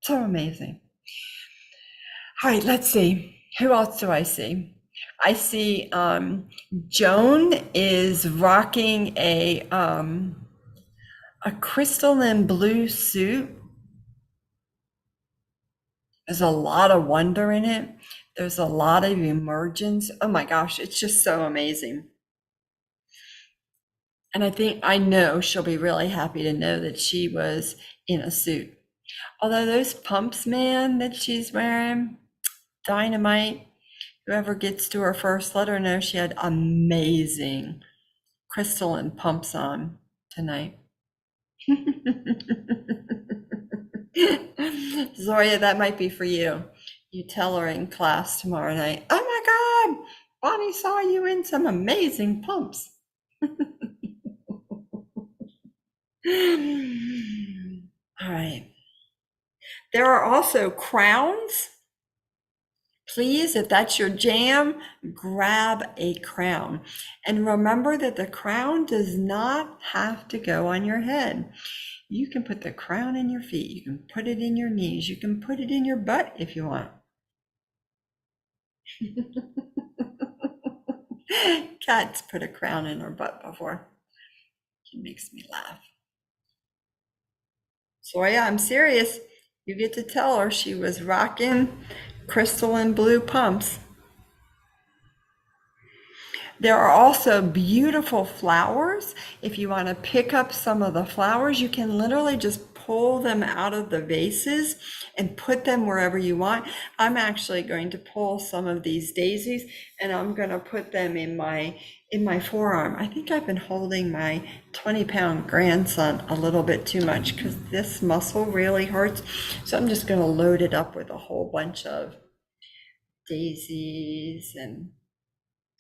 so amazing. All right, let's see. Who else do I see? I see Joan is rocking a crystal and blue suit. There's a lot of wonder in it. There's a lot of emergence. Oh my gosh, it's just so amazing. And I know she'll be really happy to know that she was in a suit. Although those pumps, man, that she's wearing, dynamite. Whoever gets to her first, let her know she had amazing crystal and pumps on tonight. Zoria, that might be for you. You tell her in class tomorrow night, oh my God, Bonnie saw you in some amazing pumps. All right. There are also crowns, Please, if that's your jam, grab a crown. And remember that the crown does not have to go on your head. You can put the crown in your feet. You can put it in your knees. You can put it in your butt if you want. Kat's put a crown in her butt before. She makes me laugh. So yeah, I'm serious. You get to tell her she was rocking crystalline blue pumps. There are also beautiful flowers. If you want to pick up some of the flowers, you can literally just pull them out of the vases and put them wherever you want. I'm actually going to pull some of these daisies and I'm going to put them in my forearm. I think I've been holding my 20-pound grandson a little bit too much because this muscle really hurts. So I'm just going to load it up with a whole bunch of daisies and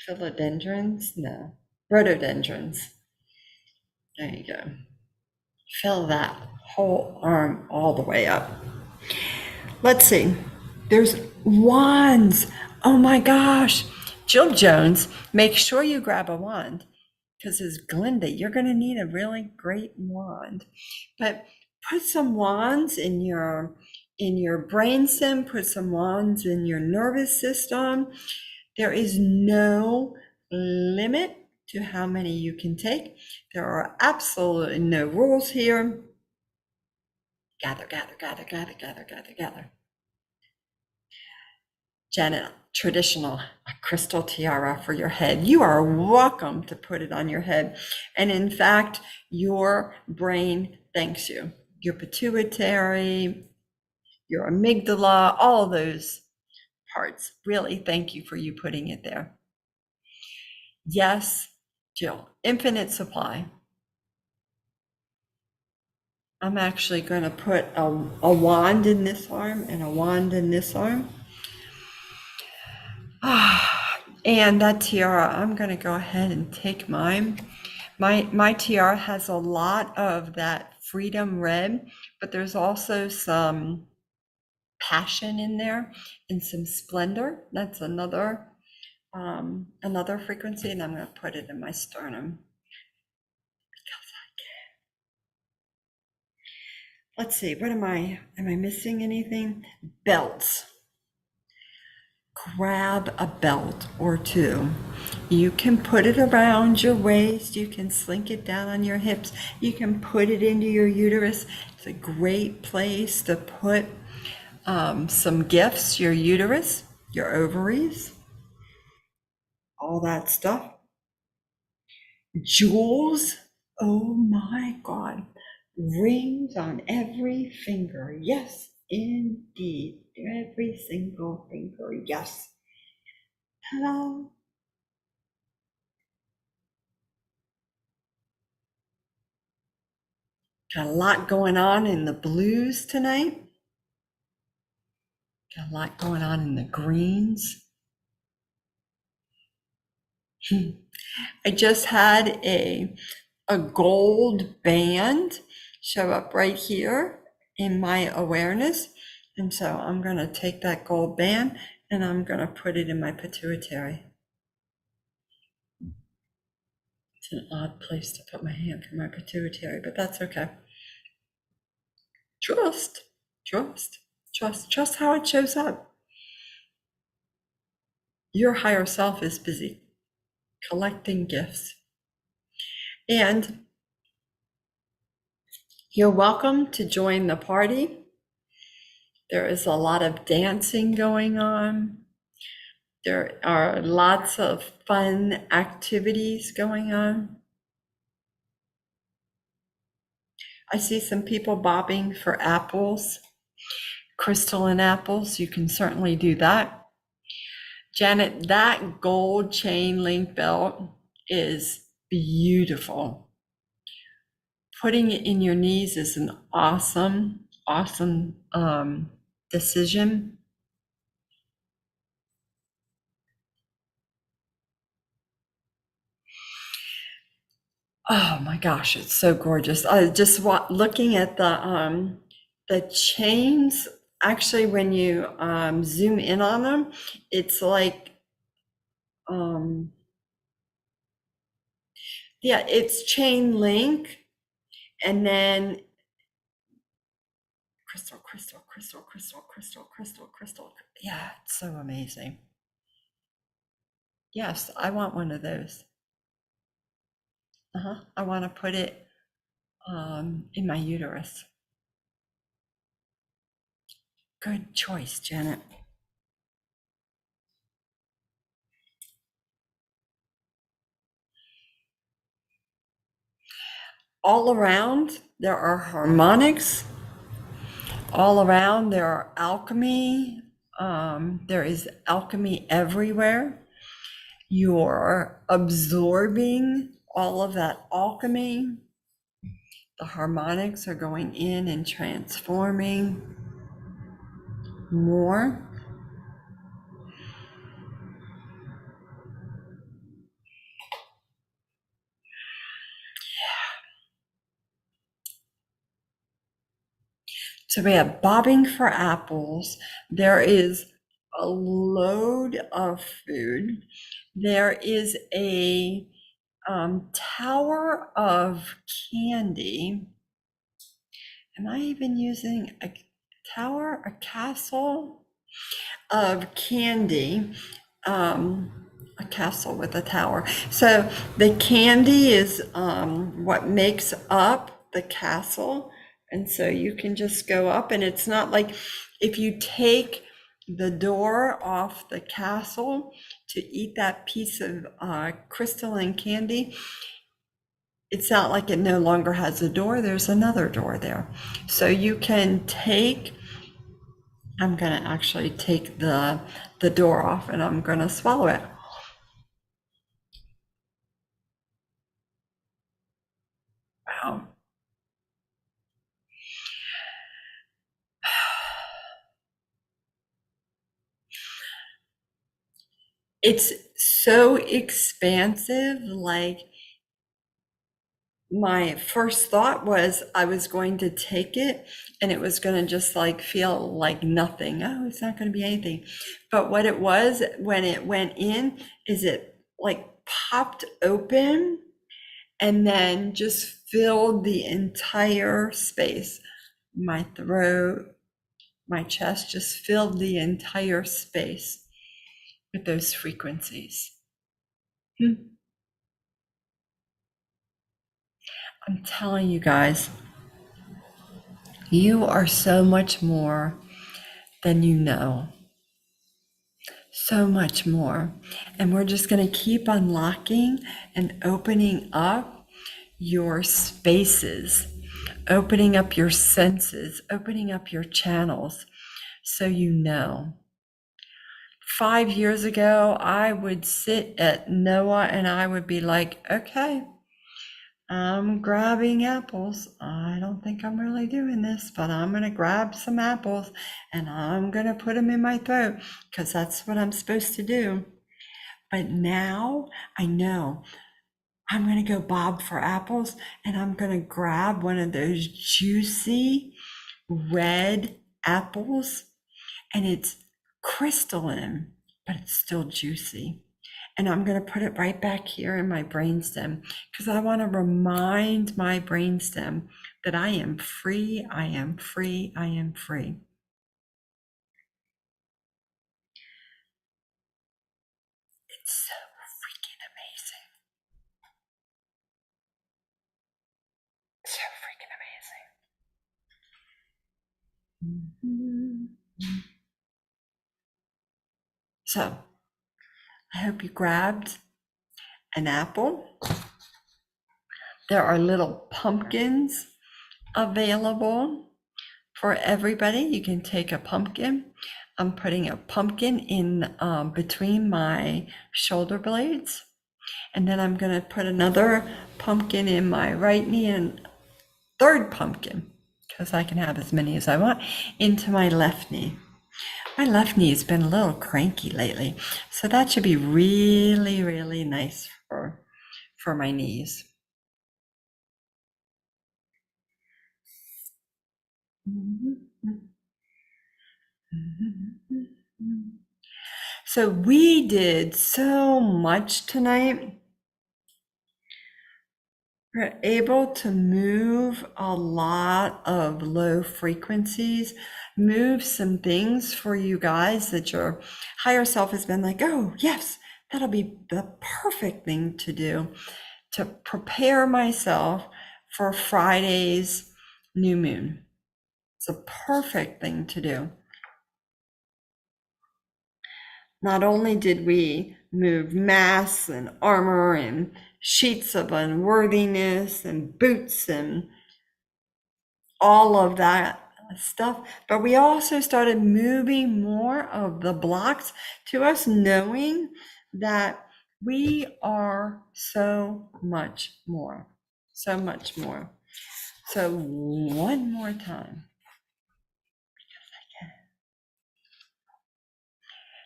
philodendrons? No, rhododendrons. There you go. Fill that whole arm all the way up. Let's see. There's wands. Oh my gosh. Jill Jones, make sure you grab a wand because as Glinda, you're going to need a really great wand. But put some wands in your brainstem, put some wands in your nervous system. There is no limit to how many you can take. There are absolutely no rules here. Gather, gather, gather, gather, gather, gather, gather. Janet, traditional, a crystal tiara for your head. You are welcome to put it on your head. And in fact, your brain thanks you. Your pituitary, your amygdala, all of those parts really thank you for you putting it there. Yes, Jill, infinite supply. I'm actually going to put a wand in this arm and a wand in this arm. And that tiara, I'm going to go ahead and take mine. My tiara has a lot of that freedom red, but there's also some passion in there and some splendor. That's another frequency, and I'm going to put it in my sternum. Let's see, what am I missing anything? Belts. Grab a belt or two. You can put it around your waist. You can slink it down on your hips. You can put it into your uterus. It's a great place to put some gifts, your uterus, your ovaries, all that stuff. Jewels. Oh my God. Rings on every finger. Yes, indeed. Every single finger. Yes. Hello. Got a lot going on in the blues tonight. Got a lot going on in the greens. I just had a gold band show up right here in my awareness. And so I'm going to take that gold band and I'm going to put it in my pituitary. It's an odd place to put my hand for my pituitary, but that's okay. Trust how it shows up. Your higher self is busy collecting gifts. And you're welcome to join the party. There is a lot of dancing going on. There are lots of fun activities going on. I see some people bobbing for apples, crystalline apples. You can certainly do that. Janet, that gold chain link belt is beautiful. Putting it in your knees is an awesome decision. Oh my gosh, it's so gorgeous. I just looking at the chains actually, when you zoom in on them, it's like, yeah, it's chain link, and then crystal, crystal, crystal, crystal, crystal, crystal, crystal. Yeah, it's so amazing. Yes, I want one of those. I want to put it in my uterus. Good choice, Janet. All around, there are harmonics. All around, there are alchemy. There is alchemy everywhere. You're absorbing all of that alchemy. The harmonics are going in and transforming more. So we have bobbing for apples. There is a load of food. There is a tower of candy. Am I even using a tower, a castle of candy? A castle with a tower. So the candy is what makes up the castle. And so you can just go up, and it's not like if you take the door off the castle to eat that piece of crystalline candy, it's not like it no longer has a door. There's another door there. So you can take, I'm going to actually take the door off, and I'm going to swallow it. Wow. It's so expansive. Like, my first thought was I was going to take it and it was going to just like feel like nothing. Oh, it's not going to be anything. But what it was when it went in is it like popped open and then just filled the entire space. My throat, my chest just filled the entire space with those frequencies. I'm telling you guys, you are so much more than you know. So much more. And we're just going to keep unlocking and opening up your spaces, opening up your senses, opening up your channels so you know. 5 years ago, I would sit at Noah and I would be like, okay, I'm grabbing apples. I don't think I'm really doing this, but I'm going to grab some apples and I'm going to put them in my throat because that's what I'm supposed to do. But now I know I'm going to go bob for apples and I'm going to grab one of those juicy red apples, and it's crystalline, but it's still juicy. And I'm going to put it right back here in my brainstem because I want to remind my brainstem that I am free, I am free, I am free. It's so freaking amazing. So freaking amazing. So I hope you grabbed an apple. There are little pumpkins available for everybody. You can take a pumpkin. I'm putting a pumpkin in between my shoulder blades. And then I'm going to put another pumpkin in my right knee and third pumpkin, because I can have as many as I want, into my left knee. My left knee has been a little cranky lately, so that should be really, really nice for my knees. So we did so much tonight. We're able to move a lot of low frequencies, move some things for you guys that your higher self has been like, oh, yes, that'll be the perfect thing to do to prepare myself for Friday's new moon. It's a perfect thing to do. Not only did we move masks and armor and sheets of unworthiness and boots and all of that stuff, but we also started moving more of the blocks to us knowing that we are so much more, so much more. So one more time.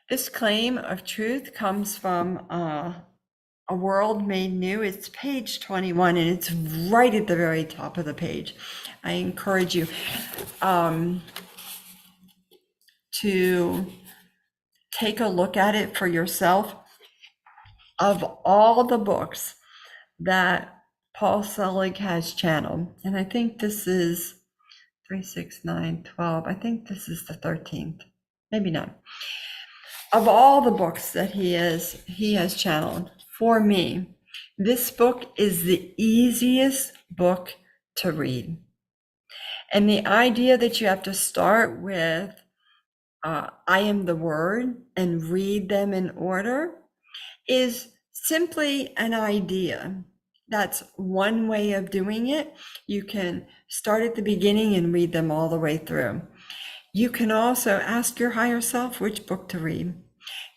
This claim of truth comes from A World Made New. It's page 21, and it's right at the very top of the page. I encourage you to take a look at it for yourself. Of all the books that Paul Selig has channeled, and I think this is 3, 6, 9, 12. I think this is the 13th, maybe not. Of all the books that he has channeled, for me, this book is the easiest book to read. And the idea that you have to start with I am the word and read them in order is simply an idea. That's one way of doing it. You can start at the beginning and read them all the way through. You can also ask your higher self which book to read.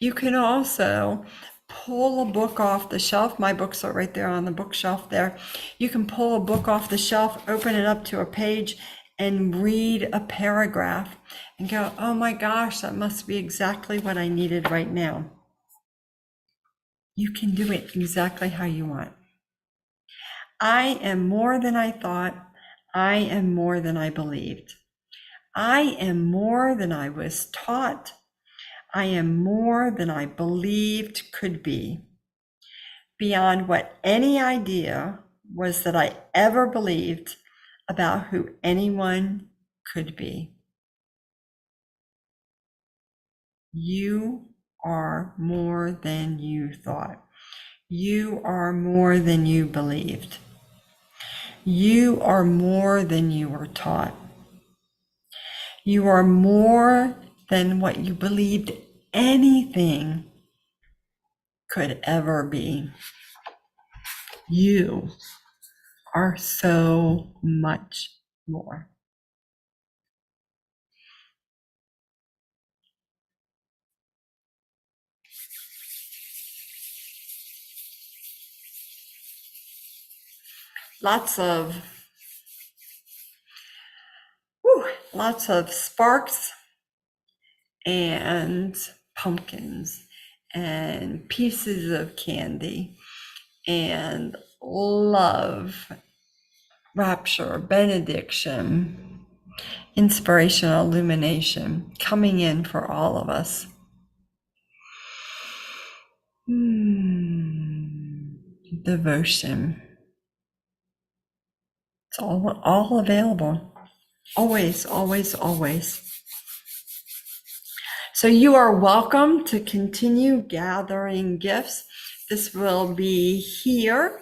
You can also pull a book off the shelf. My books are right there on the bookshelf there. You can pull a book off the shelf, open it up to a page, and read a paragraph and go, oh my gosh, that must be exactly what I needed right now. You can do it exactly how you want. I am more than I thought. I am more than I believed. I am more than I was taught. I am more than I believed could be. Beyond what any idea was that I ever believed about who anyone could be. You are more than you thought. You are more than you believed. You are more than you were taught. You are more than what you believed anything could ever be. You are so much more. Lots of sparks and pumpkins and pieces of candy and love, rapture, benediction, inspirational illumination coming in for all of us. Devotion. It's all available. Always, always, always. So you are welcome to continue gathering gifts. This will be here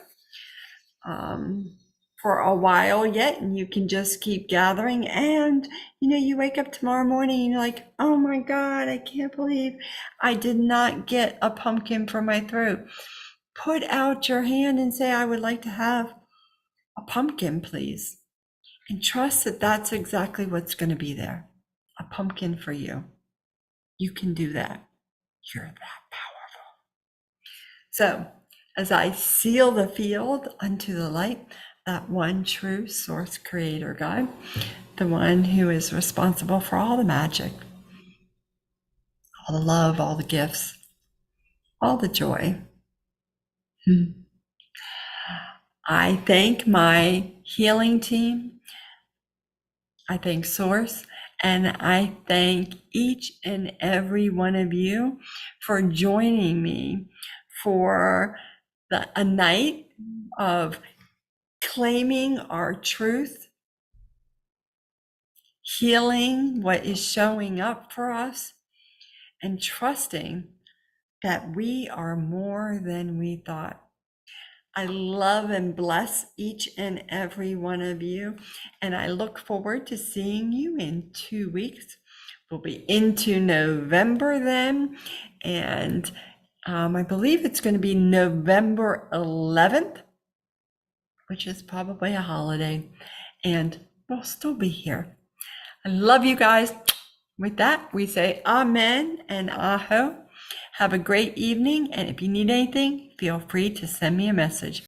for a while yet, and you can just keep gathering. And you wake up tomorrow morning and you're like, oh my God, I can't believe I did not get a pumpkin for my throat. Put out your hand and say, I would like to have a pumpkin, please. And trust that that's exactly what's going to be there. A pumpkin for you. You can do that. You're that powerful. So as I seal the field unto the light, that one true source creator God, the one who is responsible for all the magic, all the love, all the gifts, all the joy. I thank my healing team. I thank Source, And I thank each and every one of you for joining me for a night of claiming our truth, healing what is showing up for us, and trusting that we are more than we thought. I love and bless each and every one of you, and I look forward to seeing you in 2 weeks. We'll be into November then, and I believe it's going to be November 11th, which is probably a holiday, and we'll still be here. I love you guys. With that, we say amen and aho. Have a great evening, and if you need anything, feel free to send me a message.